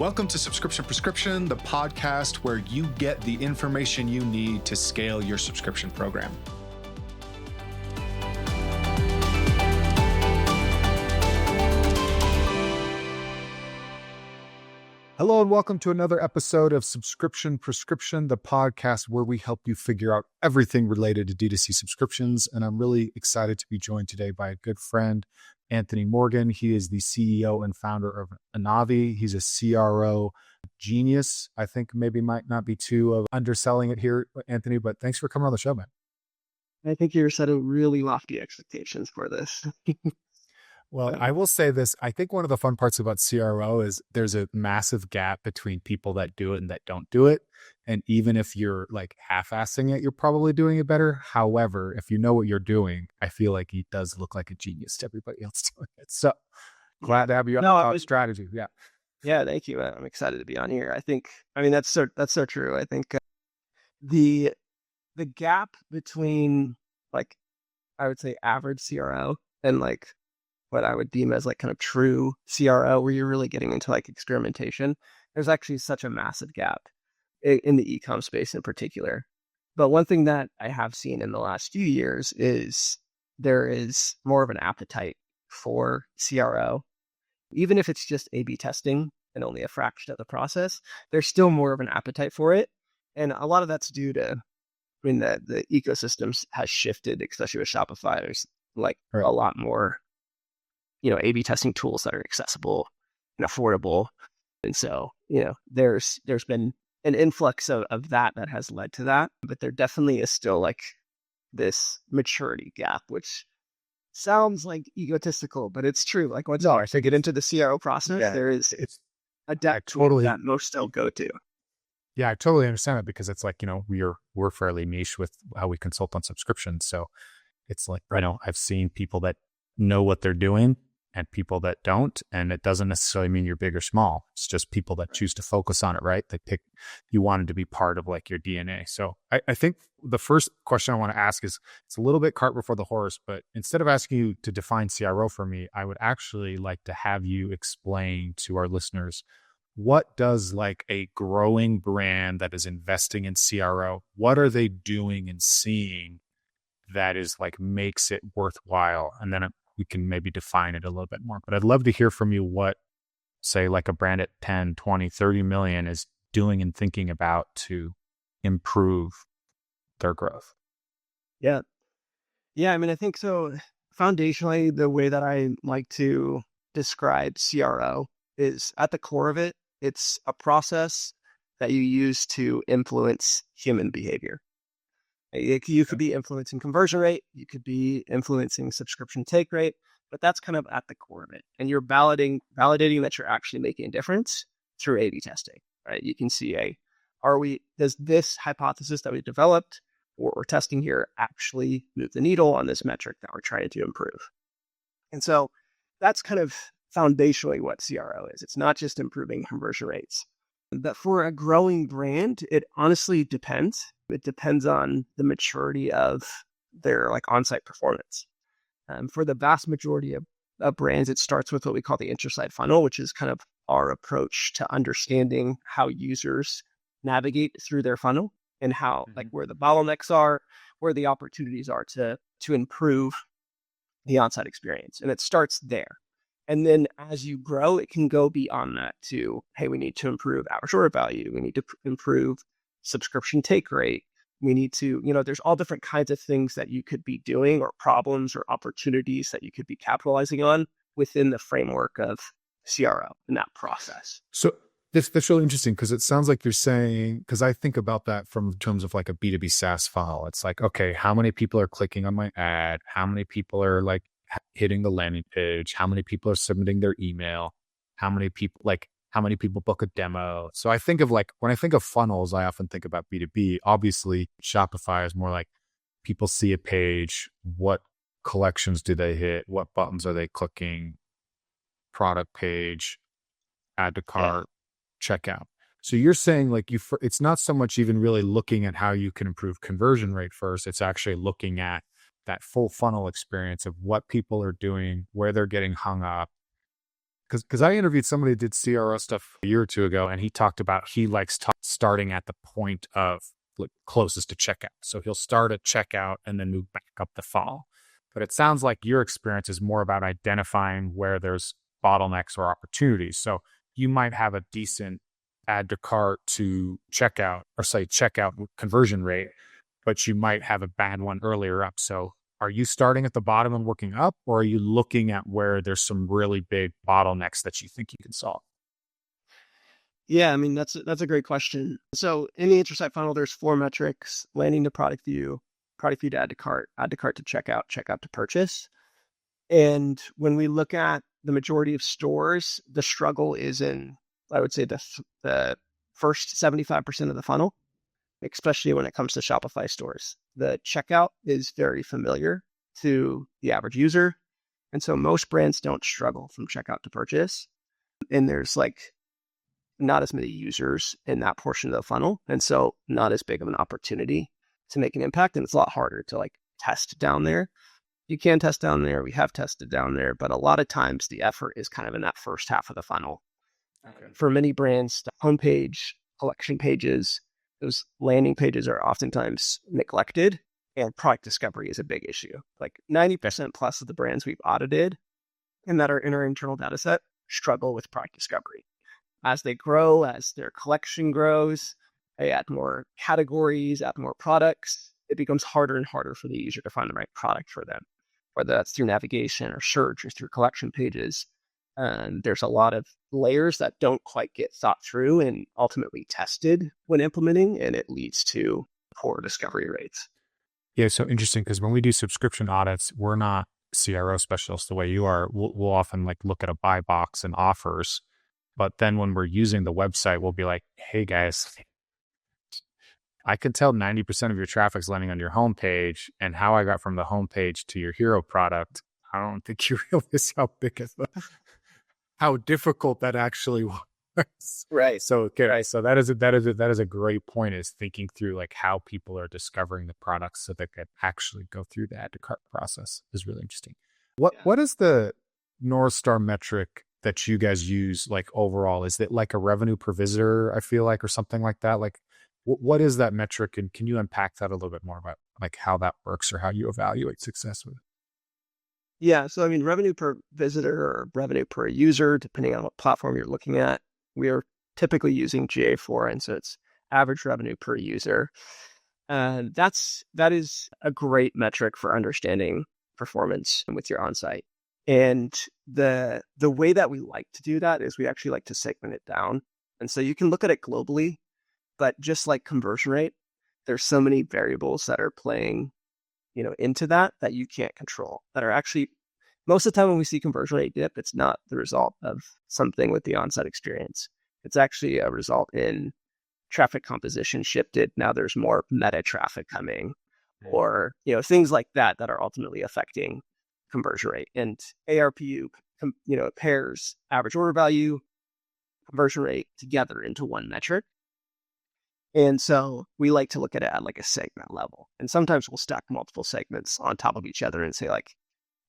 Welcome to Subscription Prescription, the podcast where you get the information you need to scale your subscription program. Hello and welcome to another episode of Subscription Prescription, the podcast where we help you figure out everything related to D2C subscriptions. And I'm really excited to be joined today by a good friend, Anthony Morgan. He is the CEO and founder of Enavi. He's a CRO genius. I think maybe might not be too underselling it here, Anthony, but thanks for coming on the show, man. I think you're setting really lofty expectations for this. Well, I will say this. I think one of the fun parts about CRO is there's a massive gap between people that do it and that don't do it. And even if you're like half-assing it, you're probably doing it better. However, if you know what you're doing, I feel like he does look like a genius to everybody else doing it. So glad to have you on strategy. Yeah. Yeah, thank you. I'm excited to be on here. That's so true. I think the gap between like, I would say average CRO and like what I would deem as like kind of true CRO, where you're really getting into like experimentation, there's actually such a massive gap in the e-com space in particular. But one thing that I have seen in the last few years is there is more of an appetite for CRO. Even if it's just A/B testing and only a fraction of the process, there's still more of an appetite for it. And a lot of that's due to, the ecosystem has shifted, especially with Shopify. There's like a lot more A/B testing tools that are accessible and affordable. And so, there's been an influx of that has led to that. But there definitely is still like this maturity gap, which sounds like egotistical, but it's true. Like once you get into the CRO process, it's a depth that most still go to. Yeah, I totally understand it, because it's like, we're fairly niche with how we consult on subscriptions. So it's like, I've seen people that know what they're doing and people that don't. And it doesn't necessarily mean you're big or small. It's just people that choose to focus on it, right? You want it to be part of like your DNA. So I think the first question I want to ask is, it's a little bit cart before the horse, but instead of asking you to define CRO for me, I would actually like to have you explain to our listeners, what does like a growing brand that is investing in CRO, what are they doing and seeing that is like makes it worthwhile? And then we can maybe define it a little bit more. But I'd love to hear from you what, say, like a brand at 10, 20, 30 million is doing and thinking about to improve their growth. Yeah. I think so. Foundationally, the way that I like to describe CRO is, at the core of it, it's a process that you use to influence human behavior. You could be influencing conversion rate, you could be influencing subscription take rate, but that's kind of at the core of it. And you're validating that you're actually making a difference through A/B testing, right? You can see does this hypothesis that we developed or we're testing here actually move the needle on this metric that we're trying to improve? And so that's kind of foundationally what CRO is. It's not just improving conversion rates. But for a growing brand, it honestly depends. It depends on the maturity of their like on-site performance. For the vast majority of brands, it starts with what we call the inter-site funnel, which is kind of our approach to understanding how users navigate through their funnel and how like where the bottlenecks are, where the opportunities are to improve the on-site experience. And it starts there. And then as you grow, it can go beyond that to, hey, we need to improve average order value. We need to improve subscription take rate. We need to, there's all different kinds of things that you could be doing, or problems or opportunities that you could be capitalizing on within the framework of CRO in that process. So that's really interesting, because it sounds like you're saying, because I think about that from terms of like a B2B SaaS funnel. It's like, okay, how many people are clicking on my ad? How many people are like hitting the landing page? How many people are submitting their email? How many people book a demo? So I think of like, when I think of funnels, I often think about B2B. Obviously, Shopify is more like people see a page, what collections do they hit? What buttons are they clicking? Product page, add to cart, checkout. So you're saying like it's not so much even really looking at how you can improve conversion rate first. It's actually looking at that full funnel experience of what people are doing, where they're getting hung up, because I interviewed somebody who did CRO stuff a year or two ago, and he talked about he likes starting at the point of like closest to checkout. So he'll start at checkout and then move back up the funnel. But it sounds like your experience is more about identifying where there's bottlenecks or opportunities. So you might have a decent add to cart to checkout, or say checkout conversion rate, but you might have a bad one earlier up. So are you starting at the bottom and working up, or are you looking at where there's some really big bottlenecks that you think you can solve? Yeah, I mean, that's a great question. So in the inter-site funnel, there's 4 metrics: landing to product view to add to cart to checkout to purchase. And when we look at the majority of stores, the struggle is in, I would say, the first 75% of the funnel, especially when it comes to Shopify stores. The checkout is very familiar to the average user. And so most brands don't struggle from checkout to purchase. And there's like not as many users in that portion of the funnel. And so not as big of an opportunity to make an impact. And it's a lot harder to like test down there. You can test down there. We have tested down there, but a lot of times the effort is kind of in that first half of the funnel. Okay. For many brands, the homepage, collection pages, those landing pages are oftentimes neglected, and product discovery is a big issue. Like 90% plus of the brands we've audited and that are in our internal data set struggle with product discovery. As they grow, as their collection grows, they add more categories, add more products, it becomes harder and harder for the user to find the right product for them, whether that's through navigation or search or through collection pages. And there's a lot of layers that don't quite get thought through and ultimately tested when implementing, and it leads to poor discovery rates. Yeah, so interesting, because when we do subscription audits, we're not CRO specialists the way you are. We'll often like look at a buy box and offers, but then when we're using the website, we'll be like, hey guys, I can tell 90% of your traffic's landing on your homepage, and how I got from the homepage to your hero product, I don't think you realize how difficult that actually was. Right. So okay, Right. so that is a great point, is thinking through like how people are discovering the products so they can actually go through the add to cart process is really interesting. What is the North Star metric that you guys use like overall? Is it like a revenue per visitor, I feel like, or something like that? Like what is that metric, and can you unpack that a little bit more about like how that works or how you evaluate success with it? Yeah. So, I mean, revenue per visitor or revenue per user, depending on what platform you're looking at, we are typically using GA4. And so it's average revenue per user. And that is a great metric for understanding performance with your onsite. And the way that we like to do that is we actually like to segment it down. And so you can look at it globally, but just like conversion rate, there's so many variables that are playing into that you can't control, that are actually, most of the time when we see conversion rate dip, it's not the result of something with the on-site experience. It's actually a result in traffic composition shifted. Now there's more meta traffic coming, or things like that are ultimately affecting conversion rate. And ARPU, pairs average order value, conversion rate together into one metric. And so we like to look at it at like a segment level. And sometimes we'll stack multiple segments on top of each other and say, like,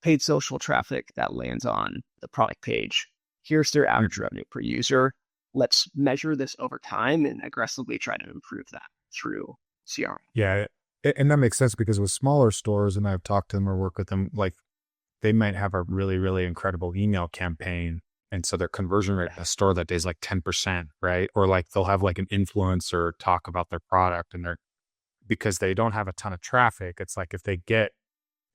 paid social traffic that lands on the product page, here's their average revenue per user. Let's measure this over time and aggressively try to improve that through CRM. Yeah. And that makes sense, because with smaller stores, and I've talked to them or work with them, like they might have a really, really incredible email campaign. And so their conversion rate in a store that day is like 10%, right? Or like they'll have like an influencer talk about their product, and because they don't have a ton of traffic, it's like if they get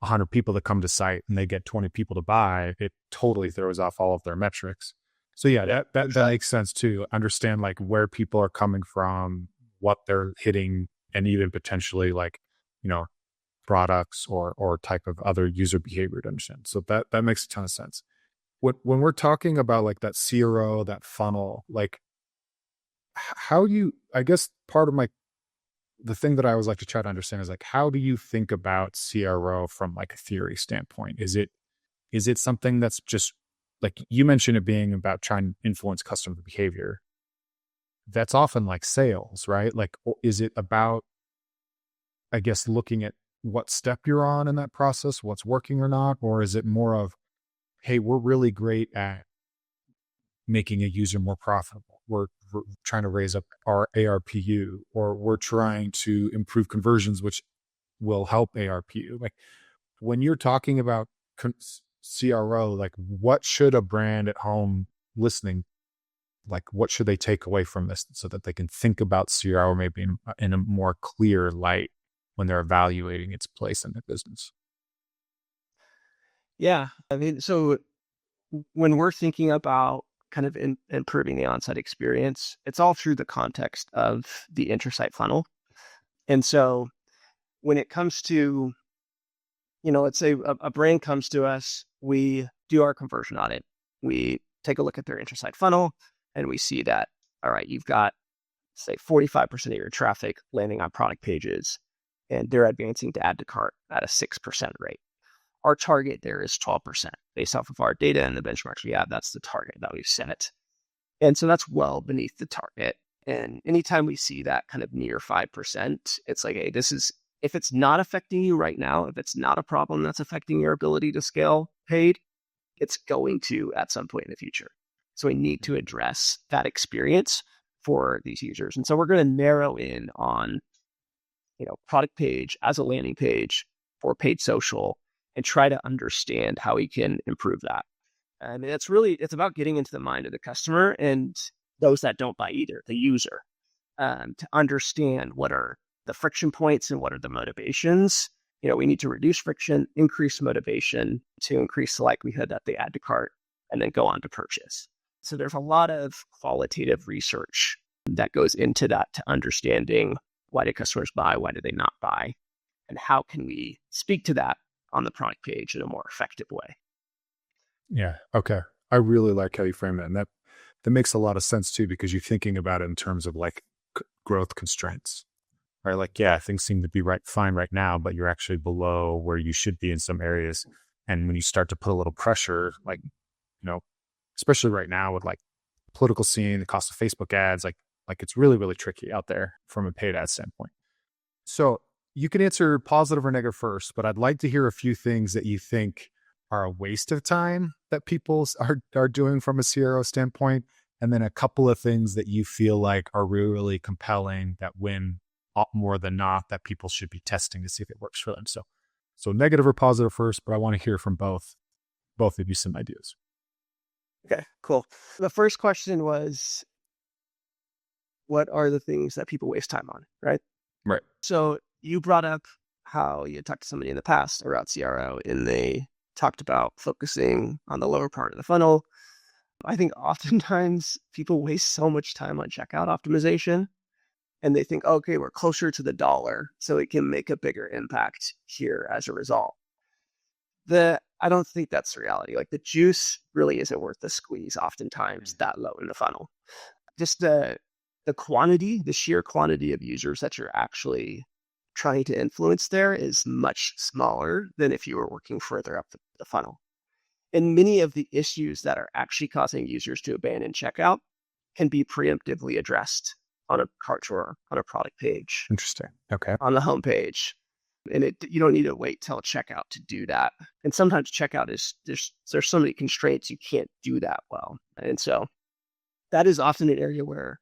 100 people to come to site and they get 20 people to buy, it totally throws off all of their metrics. So yeah, that makes sense too. Understand like where people are coming from, what they're hitting, and even potentially like, products or type of other user behavior to understand. So that makes a ton of sense. When we're talking about like that CRO, that funnel, like how do you, I guess part of the thing that I always like to try to understand is like, how do you think about CRO from like a theory standpoint? Is it something that's just like, you mentioned it being about trying to influence customer behavior? That's often like sales, right? Like, is it about, I guess, looking at what step you're on in that process, what's working or not? Or is it more of, hey, we're really great at making a user more profitable. We're trying to raise up our ARPU, or we're trying to improve conversions, which will help ARPU. Like when you're talking about CRO, like what should a brand at home listening, like what should they take away from this so that they can think about CRO maybe in a more clear light when they're evaluating its place in their business? Yeah. I mean, so when we're thinking about kind of improving the on-site experience, it's all through the context of the inter-site funnel. And so when it comes to, let's say a brand comes to us, we do our conversion audit. We take a look at their inter-site funnel and we see that, all right, you've got, say, 45% of your traffic landing on product pages and they're advancing to add to cart at a 6% rate. Our target there is 12%. Based off of our data and the benchmarks we have, that's the target that we've set. And so that's well beneath the target. And anytime we see that kind of near 5%, it's like, hey, if it's not affecting you right now, if it's not a problem that's affecting your ability to scale paid, it's going to at some point in the future. So we need to address that experience for these users. And so we're going to narrow in on, product page as a landing page for paid social and try to understand how we can improve that. And it's about getting into the mind of the customer and those that don't buy either, the user, to understand what are the friction points and what are the motivations. We need to reduce friction, increase motivation to increase the likelihood that they add to cart and then go on to purchase. So there's a lot of qualitative research that goes into that, to understanding why do customers buy, why do they not buy, and how can we speak to that on the product page in a more effective way. Yeah. Okay. I really like how you frame that. And that makes a lot of sense too, because you're thinking about it in terms of like growth constraints, right? Like, yeah, things seem to be fine right now, but you're actually below where you should be in some areas. And when you start to put a little pressure, like, especially right now with like political scene, the cost of Facebook ads, like it's really, really tricky out there from a paid ad standpoint. So you can answer positive or negative first, but I'd like to hear a few things that you think are a waste of time that people are doing from a CRO standpoint, and then a couple of things that you feel like are really, really compelling that win more than not, that people should be testing to see if it works for them. So negative or positive first, but I want to hear from both of you some ideas. Okay, cool. The first question was, what are the things that people waste time on, right? Right. So you brought up how you talked to somebody in the past about CRO and they talked about focusing on the lower part of the funnel. I think oftentimes people waste so much time on checkout optimization and they think, okay, we're closer to the dollar, so it can make a bigger impact here as a result. I don't think that's the reality. Like the juice really isn't worth the squeeze oftentimes that low in the funnel. Just the quantity, the sheer quantity of users that you're actually trying to influence there is much smaller than if you were working further up the funnel. And many of the issues that are actually causing users to abandon checkout can be preemptively addressed on a cart drawer, on a product page. Interesting. Okay. On the homepage. And you don't need to wait till checkout to do that. And sometimes checkout there's so many constraints, you can't do that well. And so that is often an area where,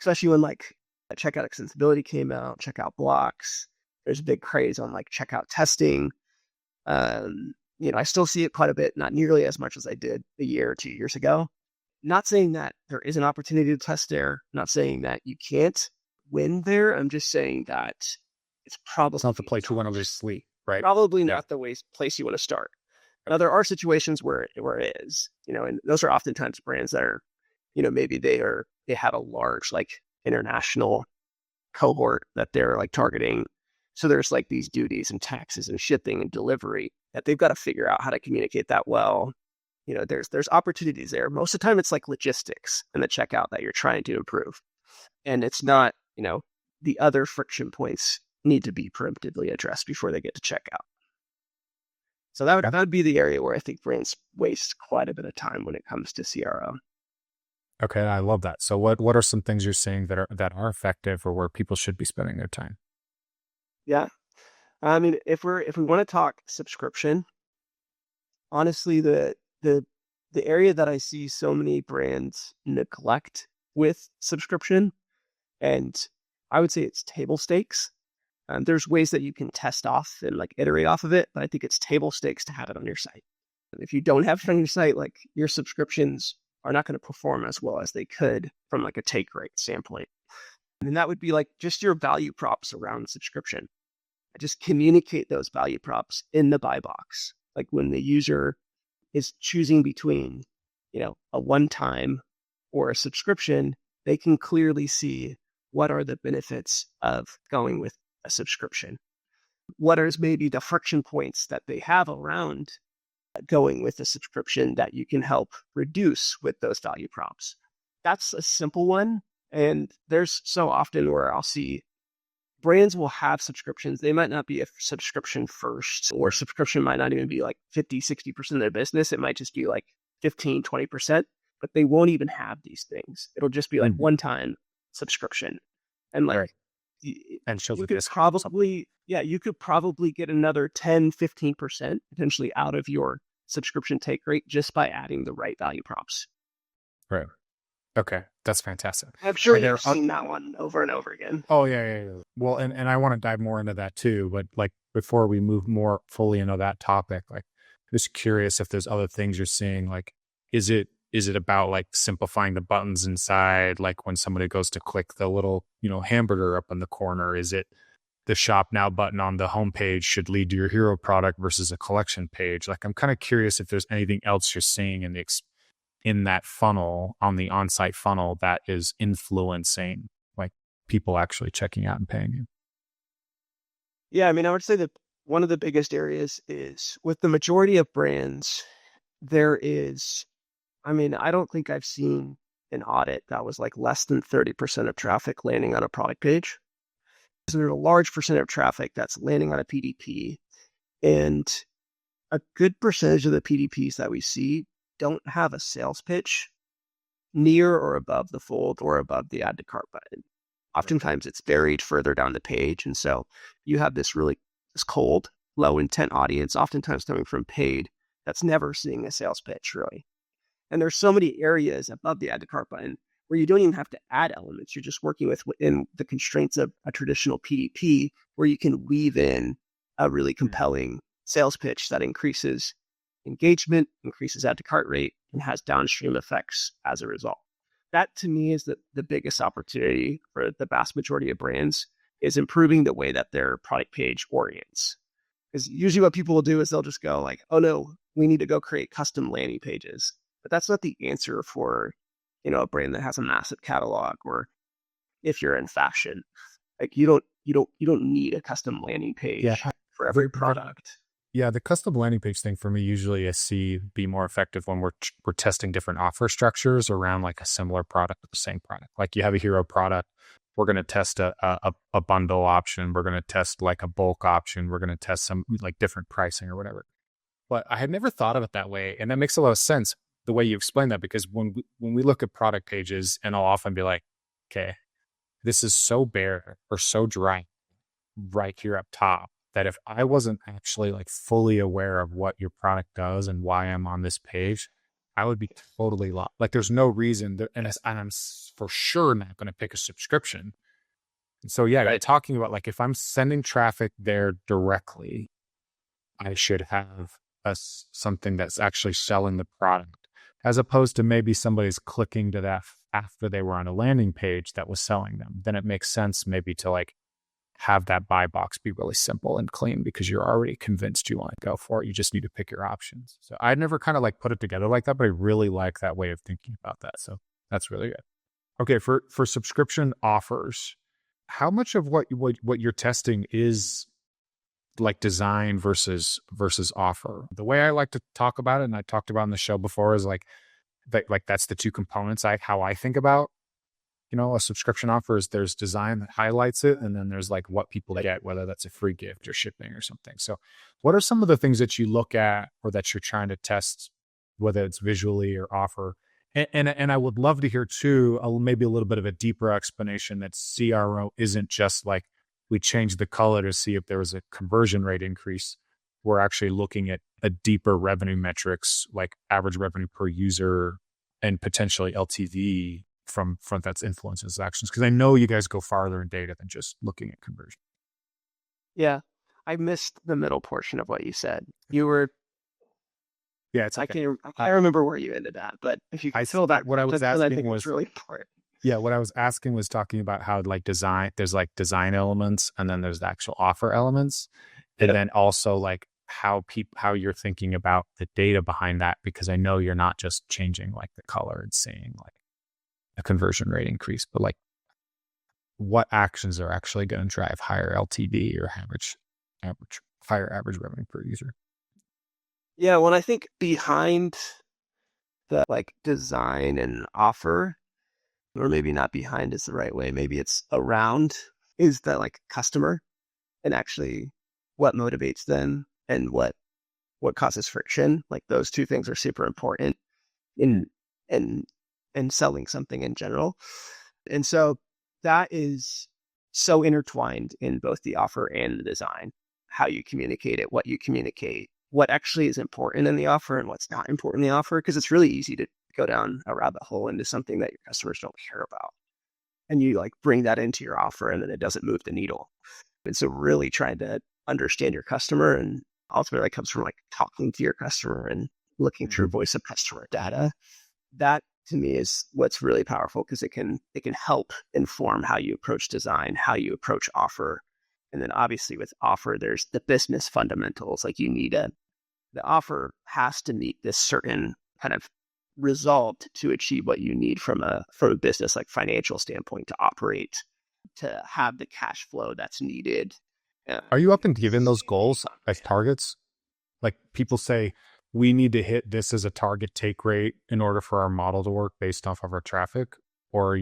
especially when like checkout extensibility came out, checkout blocks, there's a big craze on like checkout testing. I still see it quite a bit, not nearly as much as I did a year or 2 years ago. Not saying that there is an opportunity to test there, not saying that you can't win there. I'm just saying that it's probably not the place you want to sleep, right? Probably not the place you want to start. Now, there are situations where it is, and those are oftentimes brands that are, maybe they have a large like international cohort that they're like targeting. So there's like these duties and taxes and shipping and delivery that they've got to figure out how to communicate that well. There's opportunities there. Most of the time it's like logistics and the checkout that you're trying to improve. And it's not, the other friction points need to be preemptively addressed before they get to checkout. So that would be the area where I think brands waste quite a bit of time when it comes to CRO. Okay, I love that. So what are some things you're saying that are effective or where people should be spending their time? Yeah. I mean, if we want to talk subscription, honestly, the the area that I see so many brands neglect with subscription, and I would say it's table stakes. There's ways that you can test off and like iterate off of it, but I think it's table stakes to have it on your site. And if you don't have it on your site, like your subscriptions are not going to perform as well as they could from like a take rate standpoint. And that would be like just your value props around subscription. Just communicate those value props in the buy box. Like when the user is choosing between, a one-time or a subscription, they can clearly see what are the benefits of going with a subscription. What are maybe the friction points that they have around going with a subscription that you can help reduce with those value props? That's a simple one. And there's so often where I'll see brands will have subscriptions. They might not be a subscription first, or subscription might not even be like 50, 60% of their business. It might just be like 15, 20%, but they won't even have these things. It'll just be like one-time subscription. And like, and shows you could probably get another 10, 15% potentially out of your subscription take rate just by adding the right value props. Right. Okay. That's fantastic. I'm sure you've seen that one over and over again. Oh, yeah. Well, and I want to dive more into that too, but like before we move more fully into that topic, like just curious if there's other things you're seeing, like, is it about like simplifying the buttons inside? Like when somebody goes to click the little, hamburger up in the corner, is it the shop now button on the homepage should lead to your hero product versus a collection page? Like, I'm kind of curious if there's anything else you're seeing in that funnel, on the on-site funnel, that is influencing like people actually checking out and paying you. Yeah. I mean, I would say that one of the biggest areas is with the majority of brands, I don't think I've seen an audit that was like less than 30% of traffic landing on a product page. So there's a large percent of traffic that's landing on a PDP, and a good percentage of the PDPs that we see don't have a sales pitch near or above the fold or above the add to cart button. Oftentimes it's buried further down the page. And so you have this cold, low intent audience, oftentimes coming from paid, that's never seeing a sales pitch really. And there's so many areas above the add to cart button where you don't even have to add elements. You're just working within the constraints of a traditional PDP, where you can weave in a really compelling sales pitch that increases engagement, increases add to cart rate, and has downstream effects as a result. That to me is the biggest opportunity for the vast majority of brands, is improving the way that their product page orients. Because usually what people will do is they'll just go like, oh no, we need to go create custom landing pages. But that's not the answer for, a brand that has a massive catalog, or if you're in fashion, like you don't need a custom landing page for every product. Yeah, the custom landing page thing for me, usually I see be more effective when we're testing different offer structures around like a similar product with the same product. Like you have a hero product, we're going to test a bundle option, we're going to test like a bulk option, we're going to test some like different pricing or whatever. But I had never thought of it that way, and that makes a lot of sense the way you explain that, because when we look at product pages, and I'll often be like, okay, this is so bare or so dry right here up top, that if I wasn't actually like fully aware of what your product does and why I'm on this page, I would be totally lost. Like there's no reason and I'm for sure not going to pick a subscription. And so talking about like if I'm sending traffic there directly, I should have something that's actually selling the product, as opposed to maybe somebody's clicking to that after they were on a landing page that was selling them. Then it makes sense maybe to like have that buy box be really simple and clean, because you're already convinced you want to go for it. You just need to pick your options. So I'd never kind of like put it together like that, but I really like that way of thinking about that. So that's really good. Okay, for subscription offers, how much of what you're testing is like design versus offer? The way I like to talk about it, and I talked about on the show before, is like that's the two components how I think about a subscription offer. Is there's design that highlights it, and then there's like what people get, whether that's a free gift or shipping or something. So what are some of the things that you look at or that you're trying to test, whether it's visually or offer? And I would love to hear too, maybe a little bit of a deeper explanation that CRO isn't just like we changed the color to see if there was a conversion rate increase, we're actually looking at a deeper revenue metrics like average revenue per user and potentially LTV from that's influences actions? Because I know you guys go farther in data than just looking at conversion. Yeah. I missed the middle portion of what you said. You were, Yeah, it's okay. I remember where you ended at, but if you could fill that, what I was then I asking think was it's really important. Yeah, what I was asking was talking about how like there's like design elements and then there's the actual offer elements. And Yep. then also like how you're thinking about the data behind that, because I know you're not just changing like the color and seeing like a conversion rate increase, but like what actions are actually going to drive higher LTV or higher average revenue per user. Yeah, when I think behind the like design and offer, or maybe not behind is the right way, maybe it's around, is that like customer and actually what motivates them and what causes friction. Like those two things are super important in in selling something in general. And so that is so intertwined in both the offer and the design, how you communicate it, what you communicate, what actually is important in the offer and what's not important in the offer, because it's really easy to go down a rabbit hole into something that your customers don't care about. And you like bring that into your offer and then it doesn't move the needle. And so really trying to understand your customer, and ultimately that comes from like talking to your customer and looking through voice of customer data. That to me is what's really powerful, because it can help inform how you approach design, how you approach offer. And then obviously with offer, there's the business fundamentals. Like the offer has to meet this certain kind of result to achieve what you need from a business like financial standpoint to operate, to have the cash flow that's needed. Are you often given those goals as targets? Like people say, we need to hit this as a target take rate in order for our model to work based off of our traffic? Or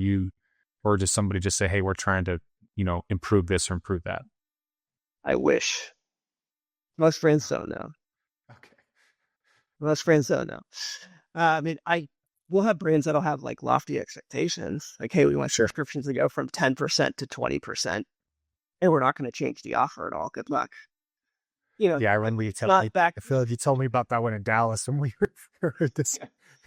does somebody just say, hey, we're trying to, improve this or improve that? I wish. Most brands don't know. Okay. Most brands don't know. I mean, we'll have brands that'll have like lofty expectations. Like, hey, we want subscriptions to go from 10% to 20%, and we're not going to change the offer at all. Good luck. Yeah, I remember you telling me. I feel like you told me about that one in Dallas when we heard this.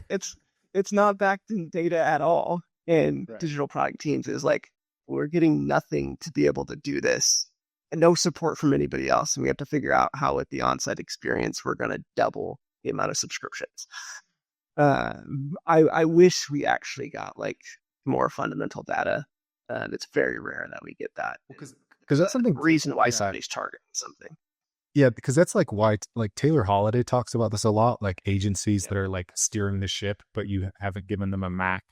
It's not backed in data at all. And digital product teams is like, we're getting nothing to be able to do this, and no support from anybody else. And we have to figure out how with the on-site experience, we're going to double the amount of subscriptions. I wish we actually got like more fundamental data. And it's very rare that we get that. Because that's something reason why somebody's targeting something. Yeah, because that's like why like Taylor Holiday talks about this a lot, like agencies that are like steering the ship, but you haven't given them a map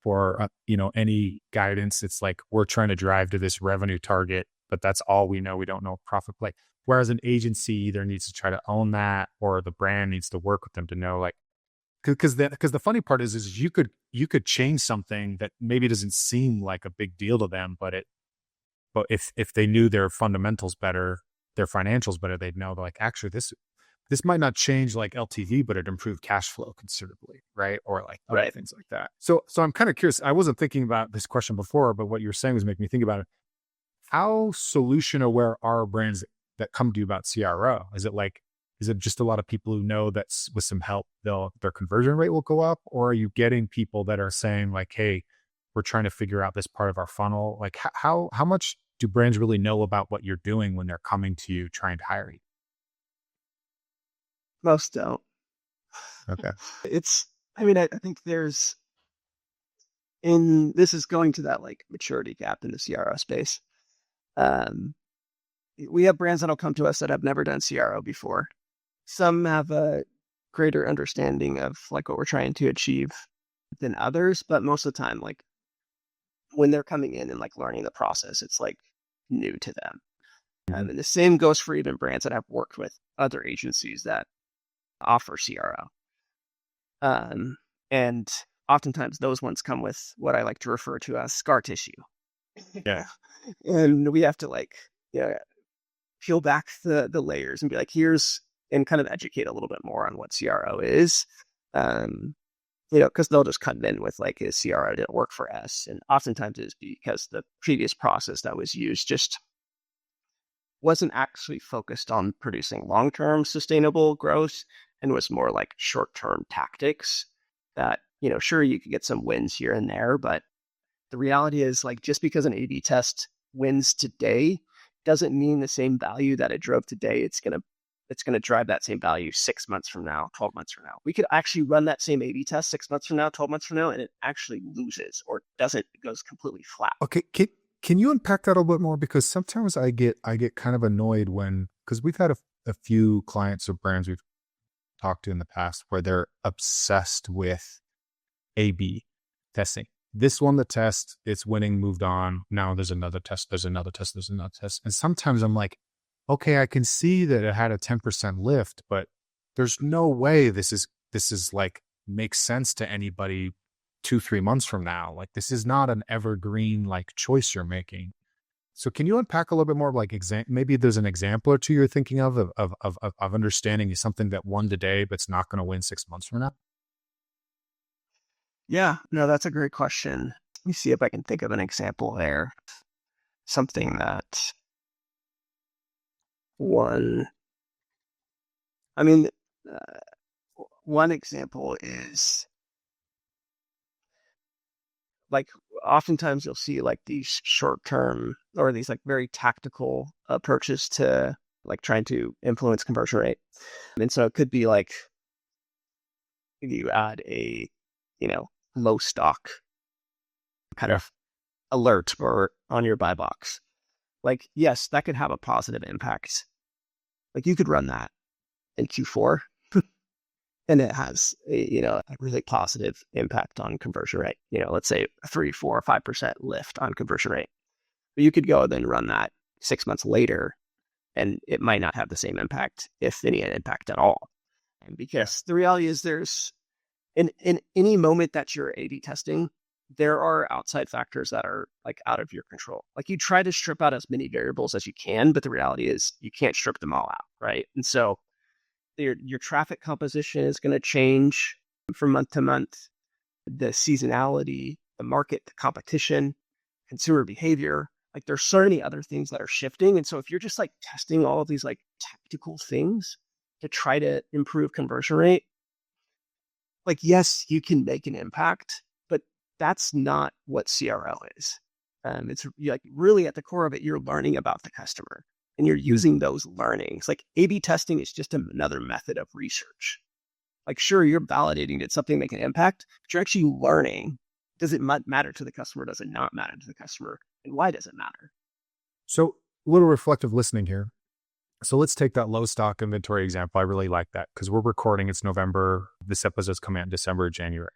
for any guidance. It's like we're trying to drive to this revenue target, but that's all we know. We don't know profit play. Whereas an agency either needs to try to own that, or the brand needs to work with them to know, like, because the funny part is you could change something that maybe doesn't seem like a big deal to them, but if they knew their fundamentals better, their financials better, they'd know like, actually this might not change like LTV, but it improved cash flow considerably, right? Or like other things like that. So I'm kind of curious. I wasn't thinking about this question before, but what you were saying was making me think about it. How solution aware are brands that come to you about CRO? Is it just a lot of people who know that with some help, their conversion rate will go up? Or are you getting people that are saying like, hey, we're trying to figure out this part of our funnel? Like how much do brands really know about what you're doing when they're coming to you trying to hire you? Most don't. Okay. I think this is going to that like maturity gap in the CRO space. We have brands that'll come to us that have never done CRO before. Some have a greater understanding of like what we're trying to achieve than others, but most of the time, like when they're coming in and like learning the process, it's like new to them. And the same goes for even brands that have worked with other agencies that offer CRO. And oftentimes those ones come with what I like to refer to as scar tissue. Yeah. And we have to like, peel back the layers and be like, and kind of educate a little bit more on what CRO is. Because they'll just come in with like, his CRO didn't work for us. And oftentimes it's because the previous process that was used just wasn't actually focused on producing long-term sustainable growth and was more like short-term tactics that, sure, you could get some wins here and there, but the reality is like just because an A/B test wins today doesn't mean the same value that it drove today. It's gonna drive that same value 6 months from now, 12 months from now. We could actually run that same A/B test 6 months from now, 12 months from now, and it actually loses or doesn't, it goes completely flat. Okay, can you unpack that a little bit more? Because sometimes I get kind of annoyed because we've had a few clients or brands we've talked to in the past where they're obsessed with A/B testing. This won the test, it's winning, moved on. Now there's another test, there's another test, there's another test. And sometimes I'm like, okay, I can see that it had a 10% lift, but there's no way this is like makes sense to anybody 2-3 months from now. Like this is not an evergreen like choice you're making. So can you unpack a little bit more like maybe there's an example or two you're thinking of understanding something that won today, but it's not going to win 6 months from now? Yeah, no, that's a great question. Let me see if I can think of an example there. Something that one, I mean, one example is like oftentimes you'll see like these short-term or these like very tactical approaches to like trying to influence conversion rate. And so it could be like you add a, low stock kind of alert or on your buy box. Like, yes, that could have a positive impact. Like you could run that in Q4 and it has a really positive impact on conversion rate. Let's say 3, 4, 5% lift on conversion rate. But you could go then run that 6 months later and it might not have the same impact, if any impact at all. And because the reality is there's in any moment that you're A/B testing, there are outside factors that are like out of your control. Like you try to strip out as many variables as you can, but the reality is you can't strip them all out, right? And so your traffic composition is going to change from month to month. The seasonality, the market, the competition, consumer behavior, like there's so many other things that are shifting. And so if you're just like testing all of these like tactical things to try to improve conversion rate, like, yes, you can make an impact, but that's not what CRO is. It's like really at the core of it, you're learning about the customer and you're using those learnings. Like A/B testing is just another method of research. Like, sure, you're validating that something make an impact, but you're actually learning. Does it matter to the customer? Does it not matter to the customer? And why does it matter? So a little reflective listening here. So let's take that low stock inventory example. I really like that because we're recording, it's November. This episode's coming out in December or January.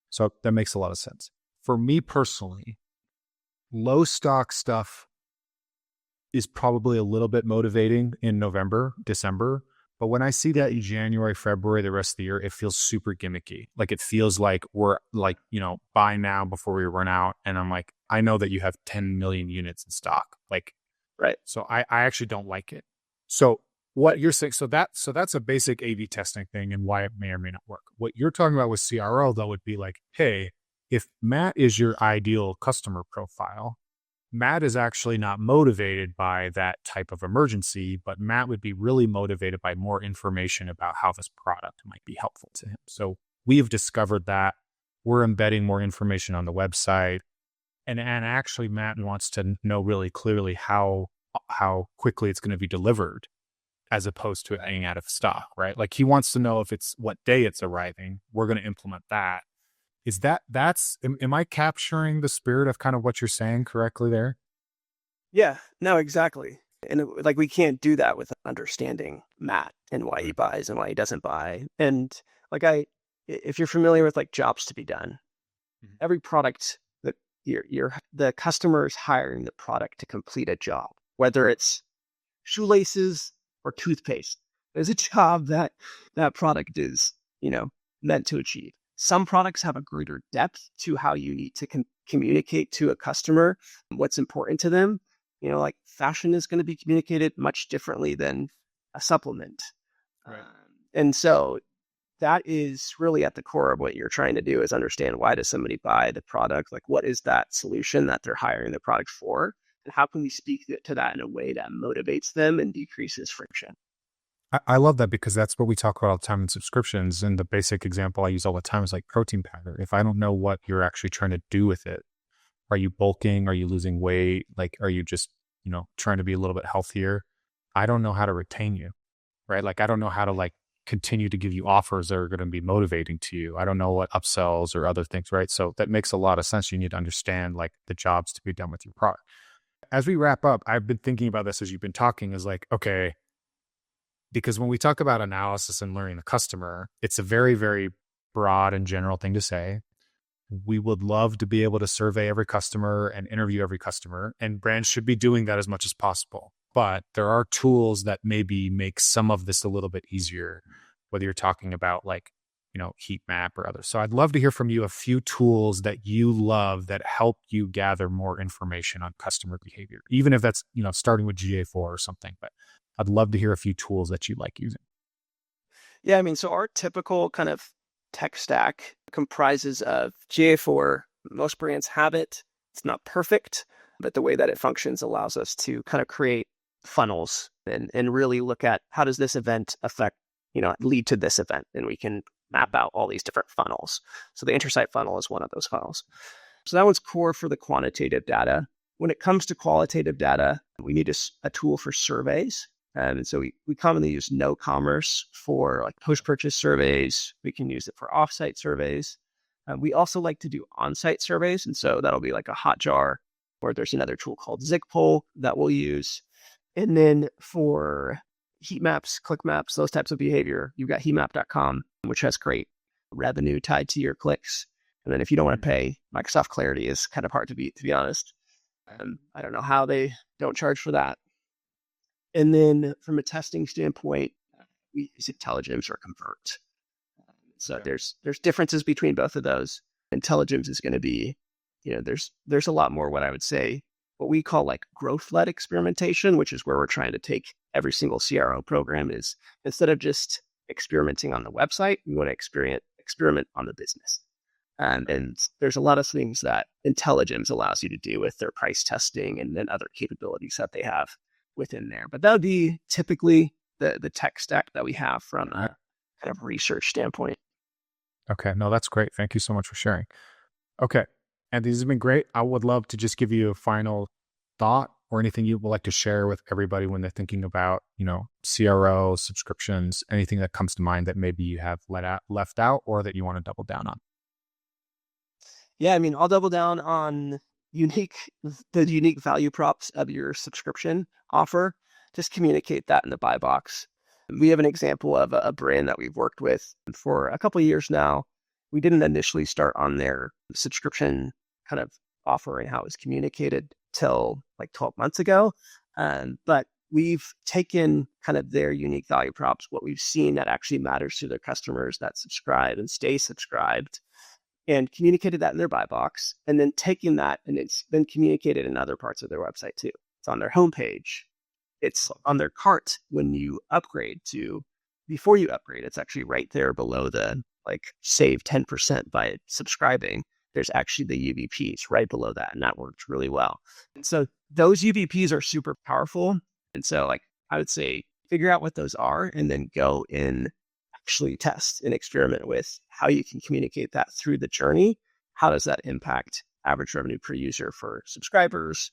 So that makes a lot of sense. For me personally, low stock stuff is probably a little bit motivating in November, December. But when I see that in January, February, the rest of the year, it feels super gimmicky. Like it feels like we're like, buy now before we run out. And I'm like, I know that you have 10 million units in stock. Like, right. So I actually don't like it. So what you're saying, so that's a basic A/B testing thing and why it may or may not work. What you're talking about with CRO though would be like, hey, if Matt is your ideal customer profile, Matt is actually not motivated by that type of emergency, but Matt would be really motivated by more information about how this product might be helpful to him. So we've discovered that we're embedding more information on the website. And actually Matt wants to know really clearly how quickly it's going to be delivered as opposed to it being out of stock, right? Like he wants to know if it's what day it's arriving. We're going to implement that. Am I capturing the spirit of kind of what you're saying correctly there? Yeah, no, exactly. And like we can't do that with understanding Matt and why he buys and why he doesn't buy. And like if you're familiar with like jobs to be done, every product that the customer is hiring the product to complete a job, whether it's shoelaces or toothpaste. There's a job that product is, meant to achieve. Some products have a greater depth to how you need to communicate to a customer what's important to them. Like fashion is going to be communicated much differently than a supplement. Right. And so that is really at the core of what you're trying to do is understand why does somebody buy the product? Like what is that solution that they're hiring the product for? And how can we speak to that in a way that motivates them and decreases friction? I love that because that's what we talk about all the time in subscriptions. And the basic example I use all the time is like protein powder. If I don't know what you're actually trying to do with it, are you bulking? Are you losing weight? Like, are you just, trying to be a little bit healthier? I don't know how to retain you, right? Like, I don't know how to like continue to give you offers that are going to be motivating to you. I don't know what upsells or other things, right? So that makes a lot of sense. You need to understand like the jobs to be done with your product. As we wrap up, I've been thinking about this as you've been talking is like, okay, because when we talk about analysis and learning the customer, it's a very, very broad and general thing to say. We would love to be able to survey every customer and interview every customer, and brands should be doing that as much as possible. But there are tools that maybe make some of this a little bit easier, whether you're talking about like, heat map or others. So I'd love to hear from you a few tools that you love that help you gather more information on customer behavior, even if that's, starting with GA4 or something. But I'd love to hear a few tools that you like using. Yeah, I mean, so our typical kind of tech stack comprises of GA4. Most brands have it. It's not perfect, but the way that it functions allows us to kind of create funnels and really look at how does this event affect, lead to this event. And we can map out all these different funnels. So the Intersight funnel is one of those funnels. So that one's core for the quantitative data. When it comes to qualitative data, we need a tool for surveys. And so we commonly use ecommerce for like post-purchase surveys. We can use it for offsite surveys. We also like to do on-site surveys. And so that'll be like a Hotjar, or there's another tool called Zigpoll that we'll use. And then for heat maps, click maps, those types of behavior, you've got heatmap.com, which has great revenue tied to your clicks. And then if you don't want to pay, Microsoft Clarity is kind of hard to beat, to be honest. I don't know how they don't charge for that. And then from a testing standpoint, we use Intelligems or Convert. So there's differences between both of those. Intelligems is going to be, there's a lot more what I would say, what we call like growth-led experimentation, which is where we're trying to take every single CRO program is instead of just experimenting on the website, we want to experiment on the business. And there's a lot of things that Intelligems allows you to do with their price testing and then other capabilities that they have within there. But that would be typically the tech stack that we have from a kind of research standpoint. Okay. No, that's great. Thank you so much for sharing. Okay. And these have been great. I would love to just give you a final thought or anything you would like to share with everybody when they're thinking about, CRO, subscriptions, anything that comes to mind that maybe you have left out or that you want to double down on. Yeah, I mean, I'll double down on the unique value props of your subscription offer. Just communicate that in the buy box. We have an example of a brand that we've worked with for a couple of years now. We didn't initially start on their subscription kind of offer and how it was communicated till like 12 months ago. But we've taken kind of their unique value props, what we've seen that actually matters to their customers that subscribe and stay subscribed, and communicated that in their buy box, and then taking that and it's been communicated in other parts of their website too. It's on their homepage. It's on their cart when you upgrade before you upgrade, it's actually right there below the like save 10% by subscribing. There's actually the UVPs right below that, and that works really well. And so those UVPs are super powerful. And so like I would say figure out what those are and then go in actually test and experiment with how you can communicate that through the journey. How does that impact average revenue per user for subscribers,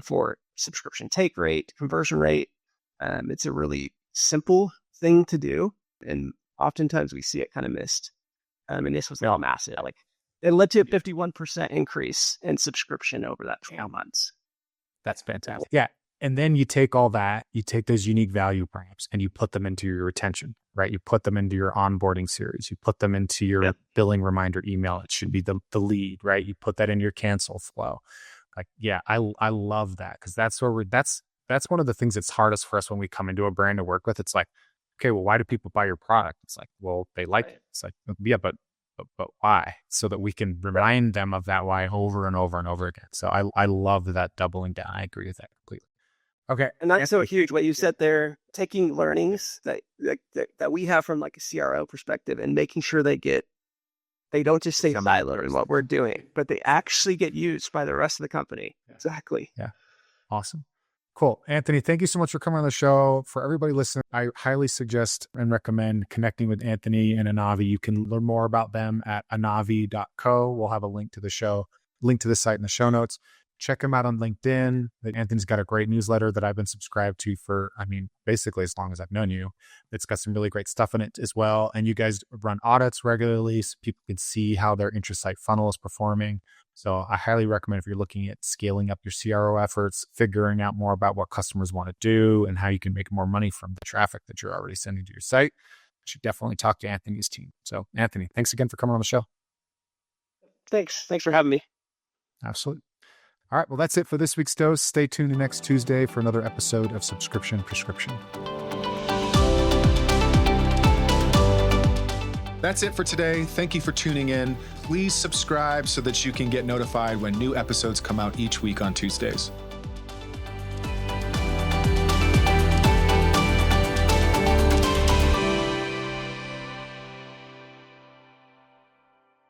for subscription take rate, conversion rate? It's a really simple thing to do. And oftentimes we see it kind of missed. And this was massive. Like it led to a 51% increase in subscription over that 12 months. That's fantastic. Yeah. And then you take all that, you take those unique value props and you put them into your retention, right? You put them into your onboarding series. You put them into your billing reminder email. It should be the lead, right? You put that in your cancel flow. Like, yeah, I love that because that's where that's one of the things that's hardest for us when we come into a brand to work with. It's like, okay, well, why do people buy your product? It's like, well, they like it. It's like, yeah, but why? So that we can remind them of that why over and over and over again. So I love that doubling down. I agree with that completely. Okay. And that's so huge. What you said there, taking learnings that we have from like a CRO perspective and making sure they don't just stay siloed in what we're doing, but they actually get used by the rest of the company. Yeah. Exactly. Yeah. Awesome. Cool. Anthony, thank you so much for coming on the show. For everybody listening, I highly suggest and recommend connecting with Anthony and Enavi. You can learn more about them at enavi.co. We'll have a link to the site in the show notes. Check him out on LinkedIn. Anthony's got a great newsletter that I've been subscribed to for, basically as long as I've known you. It's got some really great stuff in it as well. And you guys run audits regularly so people can see how their intrasite funnel is performing. So I highly recommend if you're looking at scaling up your CRO efforts, figuring out more about what customers want to do and how you can make more money from the traffic that you're already sending to your site, you should definitely talk to Anthony's team. So Anthony, thanks again for coming on the show. Thanks for having me. Absolutely. All right. Well, that's it for this week's dose. Stay tuned next Tuesday for another episode of Subscription Prescription. That's it for today. Thank you for tuning in. Please subscribe so that you can get notified when new episodes come out each week on Tuesdays.